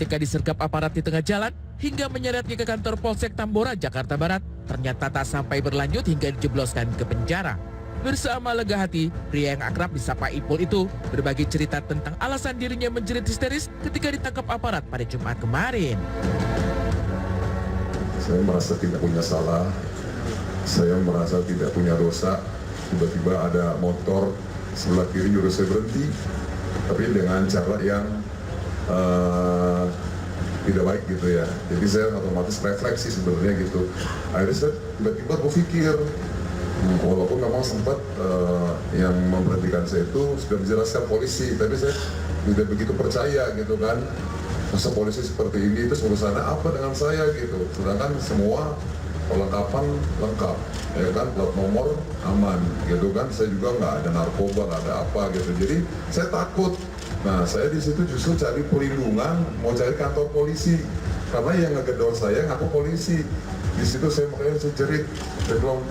ketika disergap aparat di tengah jalan hingga menyeretnya ke kantor Polsek Tambora, Jakarta Barat, ternyata tak sampai berlanjut hingga dijebloskan ke penjara. Bersama lega hati, pria yang akrab disapa Ipul itu berbagi cerita tentang alasan dirinya menjerit histeris ketika ditangkap aparat pada Jumat kemarin. Saya merasa tidak punya salah, saya merasa tidak punya dosa. Tiba-tiba ada motor sebelah kiri nyuruh saya berhenti, tapi dengan cara yang tidak baik gitu ya. Jadi saya otomatis refleksi sebenarnya gitu. Akhirnya saya tiba-tiba berpikir, walaupun memang sempat yang memberhentikan saya itu sudah dijelaskan polisi, tapi saya tidak begitu percaya gitu kan. Masa polisi seperti ini itu urusannya apa dengan saya gitu. Sedangkan semua perlengkapan lengkap, ya kan, plat nomor aman gitu kan. Saya juga nggak ada narkoba, nggak ada apa gitu. Jadi saya takut. Nah, saya di situ justru cari perlindungan, mau cari kantor polisi, karena yang ngegedor saya ngaku polisi. Di situ saya makanya saya jerit, saya bilang,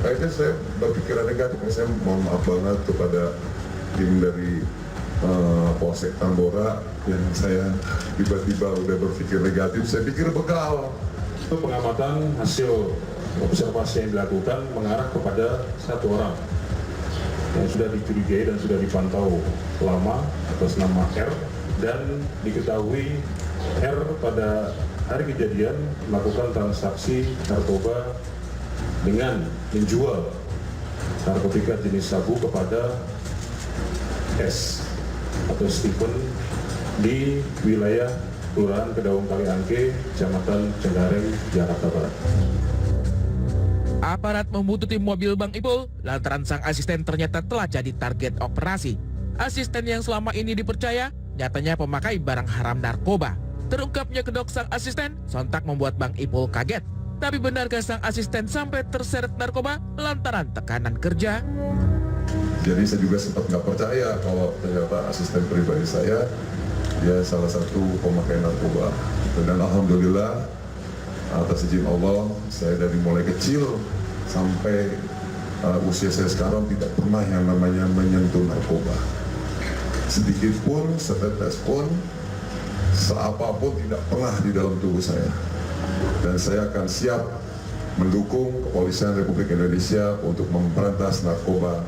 akhirnya saya berpikiran negatif. Saya mohon maaf banget kepada tim dari Polsek Tambora yang saya tiba-tiba udah berpikir negatif. Saya pikir begal. Itu pengamatan hasil observasi yang dilakukan mengarah kepada satu orang yang sudah dicurigai dan sudah dipantau lama atas nama R, dan diketahui R pada hari kejadian melakukan transaksi narkoba dengan menjual narkotika jenis sabu kepada S atau Stephen di wilayah Kelurahan Kedaung Kaliangke, Kecamatan Cengkareng, Jakarta Barat. Aparat membutuhkan mobil Bang Ipul lantaran sang asisten ternyata telah jadi target operasi. Asisten yang selama ini dipercaya nyatanya pemakai barang haram narkoba. Terungkapnya kedok sang asisten sontak membuat Bang Ipul kaget. Tapi benarkah sang asisten sampai terseret narkoba lantaran tekanan kerja? Jadi saya juga sempat nggak percaya kalau ternyata asisten pribadi saya dia salah satu pemakai narkoba. Dan alhamdulillah atas izin Allah, saya dari mulai kecil sampai usia saya sekarang tidak pernah yang namanya menyentuh narkoba. Sedikit pun, setetes pun, seapapun tidak pernah di dalam tubuh saya. Dan saya akan siap mendukung Kepolisian Republik Indonesia untuk memberantas narkoba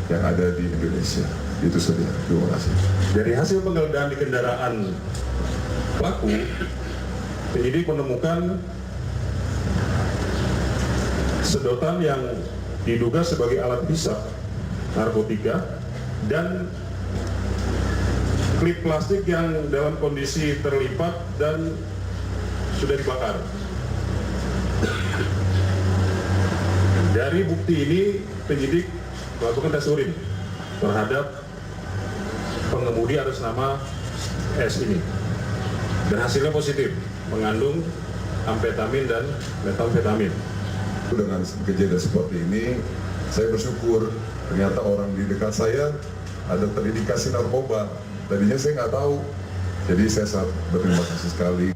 yang ada di Indonesia. Itu saja. Terima kasih. Dari hasil penggeledahan di kendaraan pelaku, penyidik menemukan sedotan yang diduga sebagai alat hisap narkotika dan klip plastik yang dalam kondisi terlipat dan sudah dibakar. Dari bukti ini, penyidik melakukan tes urin terhadap pengemudi atas nama S ini, dan hasilnya positif, mengandung amfetamin dan metamfetamin. Dengan kejadian seperti ini, saya bersyukur ternyata orang di dekat saya ada terindikasi narkoba. Tadinya saya nggak tahu, jadi saya sangat berterima kasih sekali.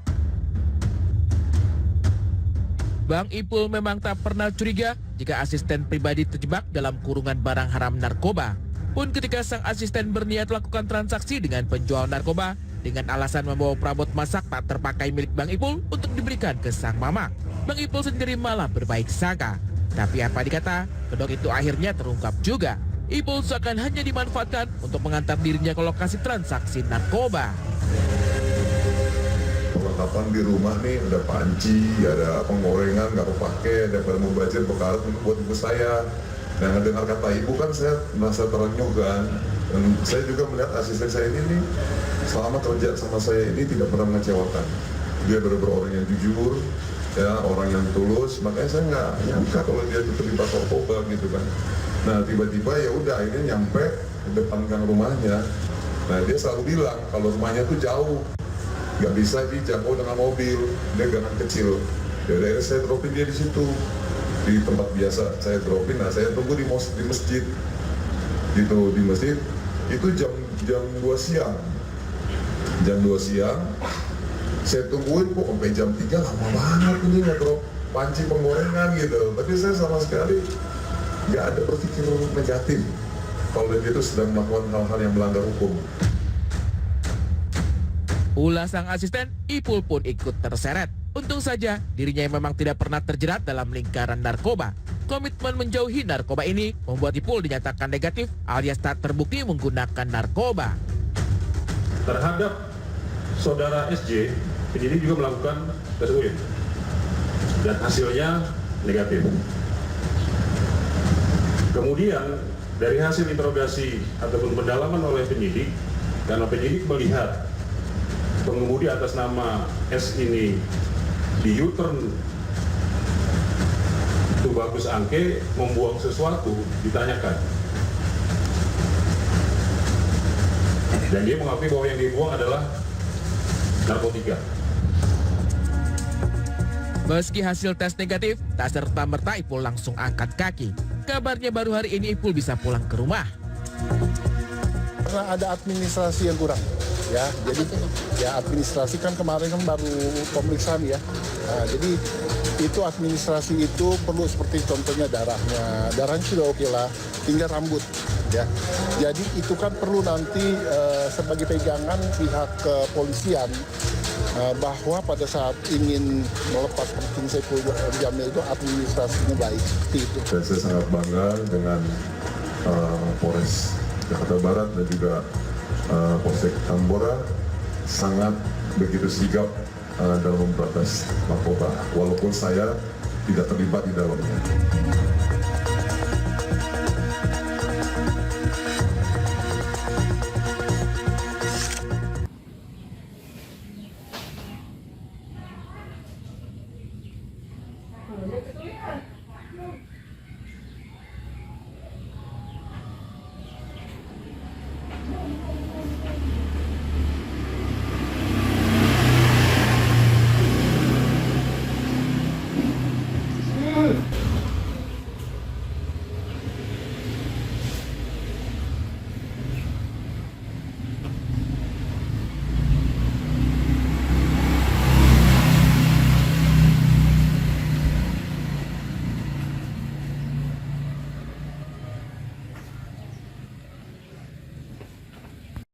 Bang Ipul memang tak pernah curiga jika asisten pribadi terjebak dalam kurungan barang haram narkoba. Pun ketika sang asisten berniat melakukan transaksi dengan penjual narkoba dengan alasan membawa perabot masak tak terpakai milik Bang Ipul untuk diberikan ke sang mama, Bang Ipul sendiri malah berbaik sangka. Tapi apa dikata, kedok itu akhirnya terungkap juga. Ipul seakan hanya dimanfaatkan untuk mengantar dirinya ke lokasi transaksi narkoba. Perlengkapan di rumah nih, ada panci, ada penggorengan nggak kepake, ada mubazir bekarat buat ibu saya. Dan dengar kata ibu kan saya merasa terenyuh kan. Dan saya juga melihat asisten saya ini nih, selama kerja sama saya ini tidak pernah mengecewakan. Dia benar-benar orang yang jujur, ya, orang yang tulus. Makanya saya nggak nyangka kalau dia itu terlibat narkoba gitu kan. Nah tiba-tiba ya udah akhirnya nyampe ke depan gang rumahnya. Nah dia selalu bilang kalau rumahnya tuh jauh, nggak bisa dijangkau dengan mobil, dia gangan kecil. Jadi saya dropin dia di situ, di tempat biasa saya dropin. Nah saya tunggu di masjid, gitu di masjid. Itu jam 2 siang, jam 2 siang. Saya tungguin kok sampai jam 3, lama banget ini ngedrop panci penggorengan gitu. Tapi saya sama sekali nggak ada berpikir negatif kalau dia itu sedang melakukan hal-hal yang melanggar hukum. Ulah sang asisten, Ipul pun ikut terseret. Untung saja dirinya yang memang tidak pernah terjerat dalam lingkaran narkoba. Komitmen menjauhi narkoba ini membuat Ipul dinyatakan negatif alias tak terbukti menggunakan narkoba. Terhadap saudara SJ, penyidik juga melakukan tes urin dan hasilnya negatif. Kemudian dari hasil interogasi ataupun pendalaman oleh penyidik, karena penyidik melihat pengemudi atas nama S ini di U-turn Tubagus Angke membuang sesuatu, ditanyakan. Dan dia mengakui bahwa yang dibuang adalah narkotika. Meski hasil tes negatif, tak serta-merta Ipul langsung angkat kaki. Kabarnya baru hari ini Ipul bisa pulang ke rumah. Karena ada administrasi yang kurang, ya. Jadi ya administrasi kan kemarin kan baru pemeriksaan ya. Nah, jadi itu administrasi itu perlu seperti contohnya darahnya sudah oke lah, tinggal rambut, ya. Jadi itu kan perlu nanti sebagai pegangan pihak kepolisian bahwa pada saat ingin melepas penting Saiful Jamil itu administrasinya baik, seperti itu. Dan saya sangat bangga dengan Polres Jakarta Barat dan juga Polsek Tambora sangat begitu sigap dalam memberantas narkoba, walaupun saya tidak terlibat di dalamnya.